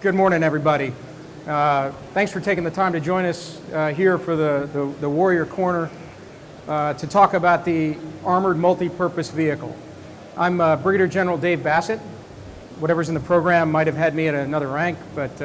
Good morning, everybody. Thanks for taking the time to join us here for the Warrior Corner to talk about the Armored Multi-Purpose Vehicle. I'm Brigadier General Dave Bassett. Whatever's in the program might have had me at another rank, but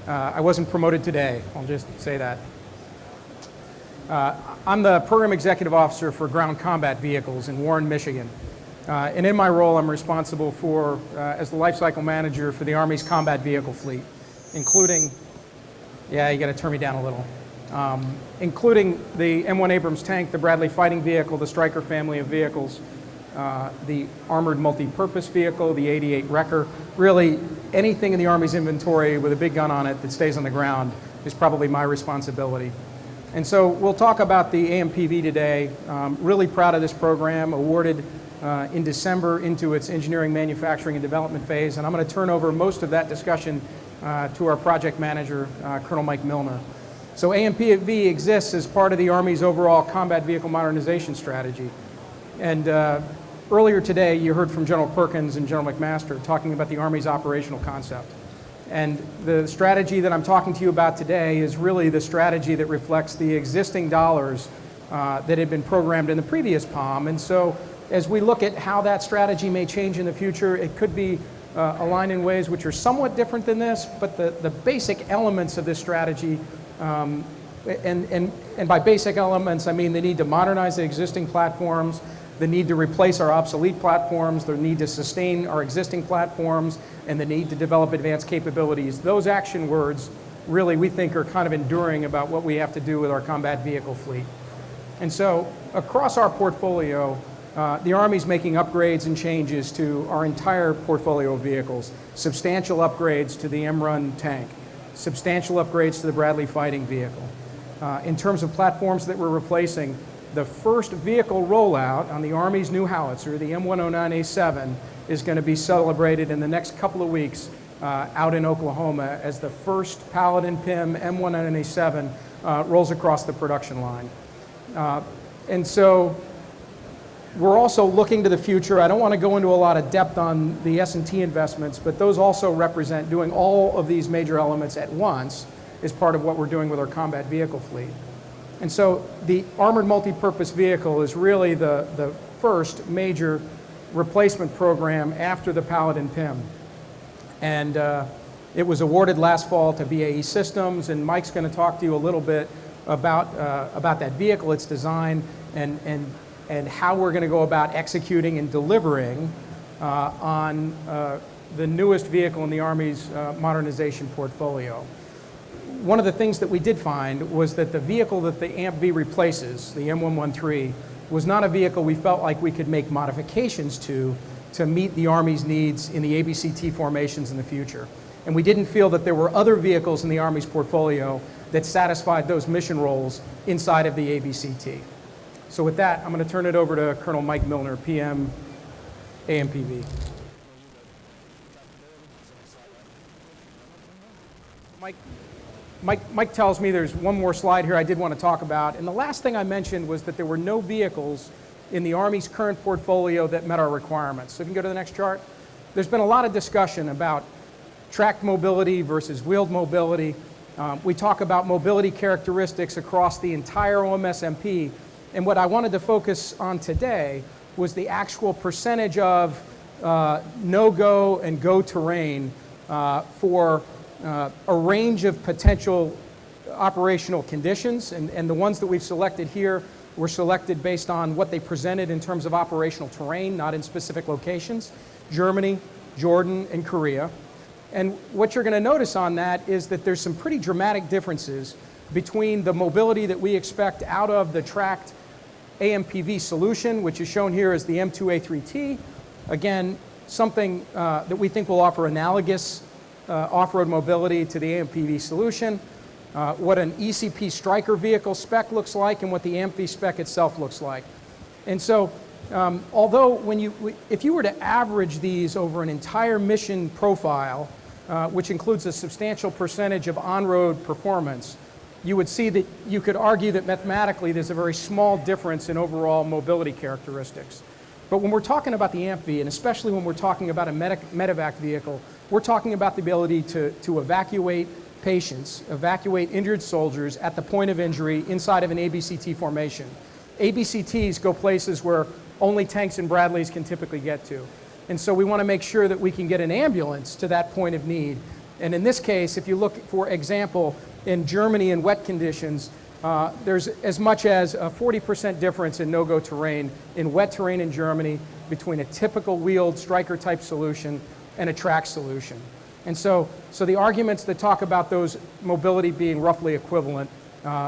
I wasn't promoted today. I'll just say that. I'm the Program Executive Officer for Ground Combat Vehicles in Warren, Michigan. And in my role, I'm responsible for, as the lifecycle manager for the Army's combat vehicle fleet, including, yeah, you got to turn me down a little, including the M1 Abrams tank, the Bradley fighting vehicle, the Stryker family of vehicles, the Armored Multi-Purpose Vehicle, the 88 Wrecker. Really, anything in the Army's inventory with a big gun on it that stays on the ground is probably my responsibility. And so we'll talk about the AMPV today. Really proud of this program, awarded in December into its engineering, manufacturing, and development phase. And I'm going to turn over most of that discussion to our project manager, Colonel Mike Milner. So AMPV exists as part of the Army's overall combat vehicle modernization strategy. And earlier today, you heard from General Perkins and General McMaster talking about the Army's operational concept. And the strategy that I'm talking to you about today is really the strategy that reflects the existing dollars that had been programmed in the previous POM. And so as we look at how that strategy may change in the future, it could be aligned in ways which are somewhat different than this, but the basic elements of this strategy, and by basic elements, I mean the need to modernize the existing platforms, the need to replace our obsolete platforms, the need to sustain our existing platforms, and the need to develop advanced capabilities. Those action words really, we think, are kind of enduring about what we have to do with our combat vehicle fleet. And so across our portfolio, the Army's making upgrades and changes to our entire portfolio of vehicles, substantial upgrades to the MRUN tank, substantial upgrades to the Bradley fighting vehicle. In terms of platforms that we're replacing, the first vehicle rollout on the Army's new howitzer, the M109A7, is going to be celebrated in the next couple of weeks out in Oklahoma as the first Paladin PIM M109A7 rolls across the production line. And so we're also looking to the future. I don't want to go into a lot of depth on the S&T investments, but those also represent doing all of these major elements at once as part of what we're doing with our combat vehicle fleet. And so the Armored Multi-Purpose Vehicle is really the first major replacement program after the Paladin PIM. And it was awarded last fall to BAE Systems, and Mike's going to talk to you a little bit about that vehicle, its design, and how we're going to go about executing and delivering on the newest vehicle in the Army's modernization portfolio. One of the things that we did find was that the vehicle that the AMPV replaces, the M113, was not a vehicle we felt like we could make modifications to meet the Army's needs in the ABCT formations in the future. And we didn't feel that there were other vehicles in the Army's portfolio that satisfied those mission roles inside of the ABCT. So with that, I'm going to turn it over to Colonel Mike Milner, PM, AMPV. Mike tells me there's one more slide here I did want to talk about. And the last thing I mentioned was that there were no vehicles in the Army's current portfolio that met our requirements. So if you can go to the next chart. There's been a lot of discussion about tracked mobility versus wheeled mobility. We talk about mobility characteristics across the entire OMSMP. And what I wanted to focus on today was the actual percentage of no-go and go terrain for a range of potential operational conditions. And the ones that we've selected here were selected based on what they presented in terms of operational terrain, not in specific locations: Germany, Jordan, and Korea. And what you're going to notice on that is that there's some pretty dramatic differences between the mobility that we expect out of the tracked AMPV solution, which is shown here as the M2A3T. Again, something that we think will offer analogous off-road mobility to the AMPV solution, what an ECP Stryker vehicle spec looks like, and what the AMPV spec itself looks like. And so, although if you were to average these over an entire mission profile, which includes a substantial percentage of on-road performance, you would see that you could argue that mathematically there's a very small difference in overall mobility characteristics. But when we're talking about the AMPV, and especially when we're talking about a medevac vehicle, we're talking about the ability to evacuate patients, evacuate injured soldiers at the point of injury inside of an ABCT formation. ABCTs go places where only tanks and Bradleys can typically get to. And so we want to make sure that we can get an ambulance to that point of need. And in this case, if you look, for example, in Germany in wet conditions, there's as much as a 40% difference in no-go terrain in wet terrain in Germany between a typical wheeled Stryker type solution and a track solution. And so the arguments that talk about those mobility being roughly equivalent,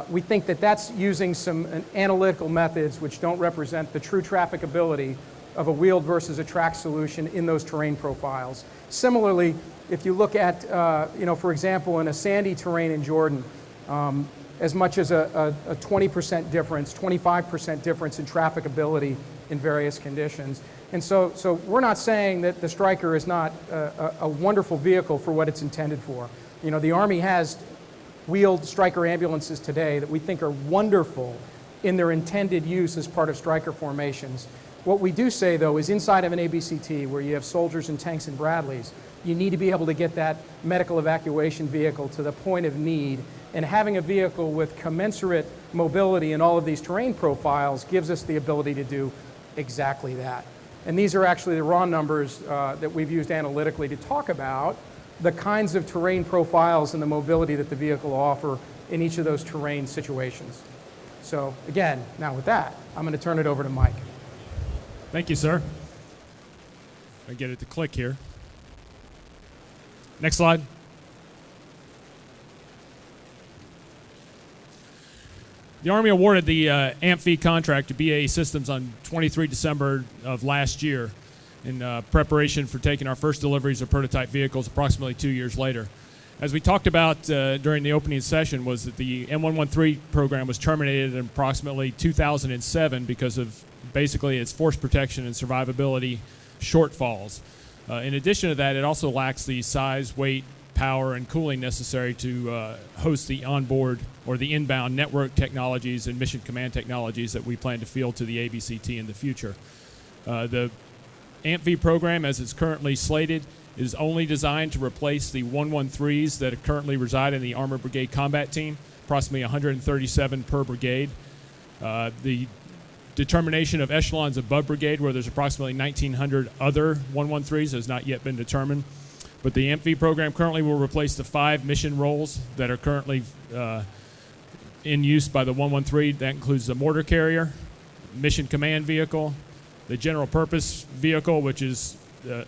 we think that that's using some analytical methods which don't represent the true trafficability of a wheeled versus a track solution in those terrain profiles. Similarly, if you look at, for example, in a sandy terrain in Jordan, as much as a 20% difference, 25% difference in trafficability in various conditions. And so we're not saying that the Stryker is not a wonderful vehicle for what it's intended for. You know, the Army has wheeled Stryker ambulances today that we think are wonderful in their intended use as part of Stryker formations. What we do say, though, is inside of an ABCT where you have soldiers and tanks and Bradleys, you need to be able to get that medical evacuation vehicle to the point of need, and having a vehicle with commensurate mobility in all of these terrain profiles gives us the ability to do exactly that. And these are actually the raw numbers that we've used analytically to talk about the kinds of terrain profiles and the mobility that the vehicle will offer in each of those terrain situations. So again, now with that, I'm going to turn it over to Mike. Thank you, sir. I get it to click here. Next slide. The Army awarded the AMPV contract to BAE Systems on 23 December of last year in preparation for taking our first deliveries of prototype vehicles approximately 2 years later. As we talked about during the opening session, was that the M113 program was terminated in approximately 2007 because of basically its force protection and survivability shortfalls. In addition to that, it also lacks the size, weight, power, and cooling necessary to host the onboard or the inbound network technologies and mission command technologies that we plan to field to the ABCT in the future. The AMPV program, as it's currently slated, is only designed to replace the 113s that currently reside in the Armored Brigade Combat Team, approximately 137 per brigade. The determination of echelons above brigade, where there's approximately 1,900 other 113s, has not yet been determined. But the AMPV program currently will replace the 5 mission roles that are currently in use by the 113. That includes the mortar carrier, mission command vehicle, the general purpose vehicle, which is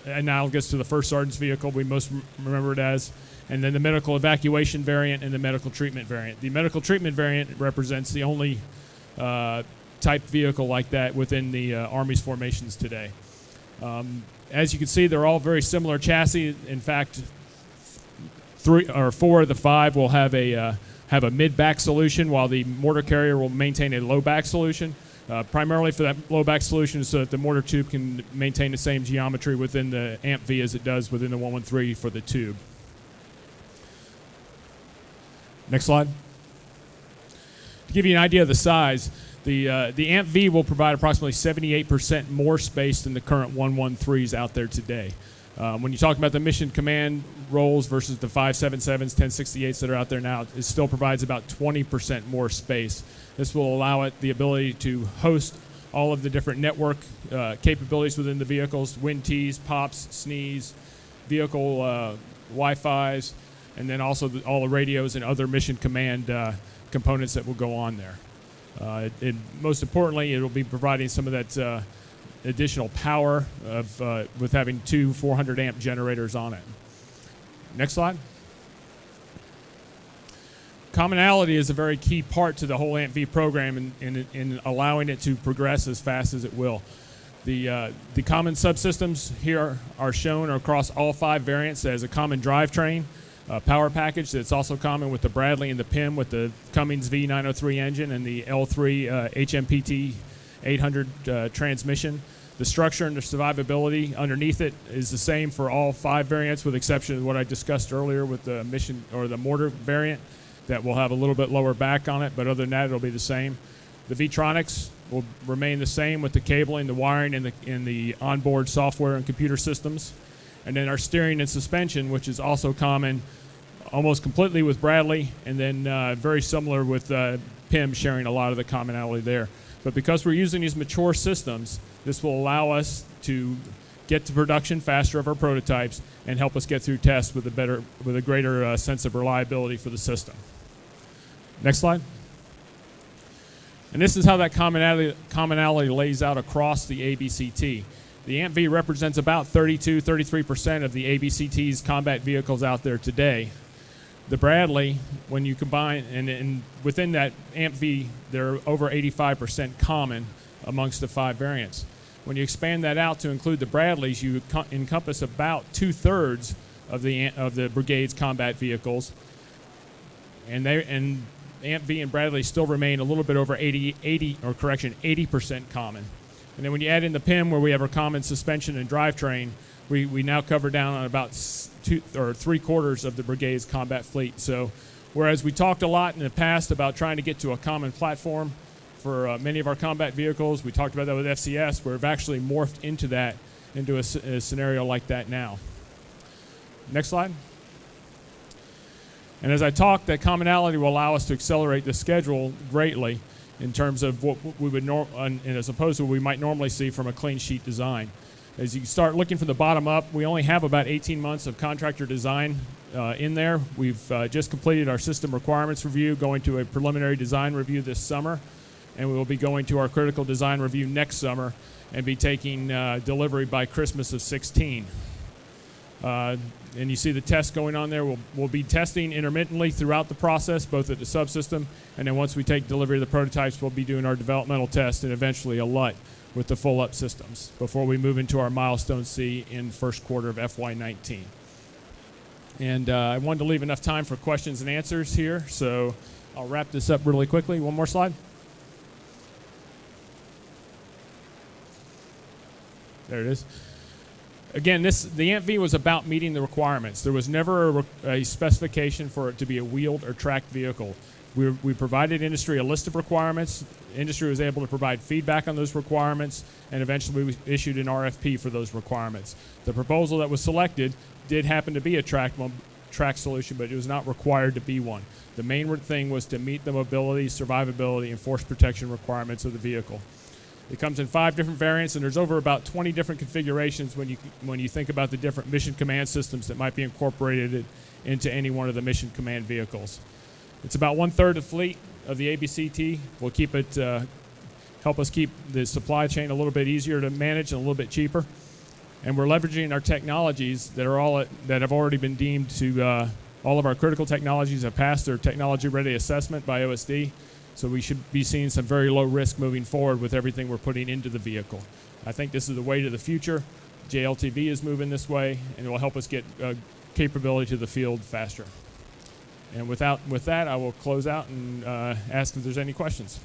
analogous to the first sergeant's vehicle we most remember it as, and then the medical evacuation variant and the medical treatment variant. The medical treatment variant represents the only type vehicle like that within the Army's formations today. As you can see, they're all very similar chassis. In fact, 3 or 4 of the 5 will have a mid-back solution, while the mortar carrier will maintain a low-back solution. Primarily for that low-back solution so that the mortar tube can maintain the same geometry within the AMPV as it does within the 113 for the tube. Next slide. To give you an idea of the size, the AMPV will provide approximately 78% more space than the current 113s out there today. When you talk about the mission command roles versus the 577s, 1068s that are out there now, it still provides about 20% more space. This will allow it the ability to host all of the different network capabilities within the vehicles, WIN-Ts, POPs, SNEs, vehicle Wi-Fis, and then also all the radios and other mission command components that will go on there. Most importantly, it will be providing some of that additional power with having 2 400 amp generators on it. Next slide. Commonality is a very key part to the whole AMPV program in allowing it to progress as fast as it will. The common subsystems here are shown across all 5 variants as a common drivetrain, power package that's also common with the Bradley and the PIM with the Cummins V903 engine and the L3 HMPT 800 transmission. The structure and the survivability underneath it is the same for all 5 variants, with the exception of what I discussed earlier with the mission or the mortar variant that will have a little bit lower back on it, but other than that, it'll be the same. The V-tronics will remain the same with the cabling, the wiring, and the onboard software and computer systems. And then our steering and suspension, which is also common almost completely with Bradley, and then very similar with PIM, sharing a lot of the commonality there. But because we're using these mature systems, this will allow us to get to production faster of our prototypes and help us get through tests with a greater sense of reliability for the system. Next slide. And this is how that commonality lays out across the ABCT. The AMPV represents about 33% of the ABCT's combat vehicles out there today. The Bradley, when you combine, and within that AMPV, they're over 85% common amongst the 5 variants. When you expand that out to include the Bradleys, you encompass about 2/3 of the brigade's combat vehicles, and AMPV and Bradley still remain a little bit over 80% common. And then when you add in the PIM, where we have our common suspension and drivetrain, we now cover down on about 3/4 of the brigade's combat fleet. So whereas we talked a lot in the past about trying to get to a common platform for many of our combat vehicles, we talked about that with FCS, we've actually morphed into a scenario like that now. Next slide. And as I talked, that commonality will allow us to accelerate the schedule greatly in terms of what we would as opposed to what we might normally see from a clean sheet design. As you start looking from the bottom up, we only have about 18 months of contractor design in there. We've just completed our system requirements review, going to a preliminary design review this summer, and we will be going to our critical design review next summer and be taking delivery by Christmas of 16. And you see the tests going on there. We'll be testing intermittently throughout the process, both at the subsystem, and then once we take delivery of the prototypes, we'll be doing our developmental test and eventually a LUT with the full up systems before we move into our milestone C in first quarter of FY19. And I wanted to leave enough time for questions and answers here, so I'll wrap this up really quickly. One more slide. There it is. Again, the AMPV was about meeting the requirements. There was never a specification for it to be a wheeled or tracked vehicle. We provided industry a list of requirements. Industry was able to provide feedback on those requirements, and eventually we issued an RFP for those requirements. The proposal that was selected did happen to be a track solution, but it was not required to be one. The main thing was to meet the mobility, survivability, and force protection requirements of the vehicle. It comes in 5 different variants, and there's over about 20 different configurations when you think about the different mission command systems that might be incorporated into any one of the mission command vehicles. It's about 1/3 of the fleet of the ABCT. We'll keep it, help us keep the supply chain a little bit easier to manage and a little bit cheaper. And we're leveraging our technologies that have already been deemed to, all of our critical technologies have passed their technology ready assessment by OSD. So we should be seeing some very low risk moving forward with everything we're putting into the vehicle. I think this is the way to the future. JLTV is moving this way, and it will help us get capability to the field faster. And with that, I will close out and ask if there's any questions.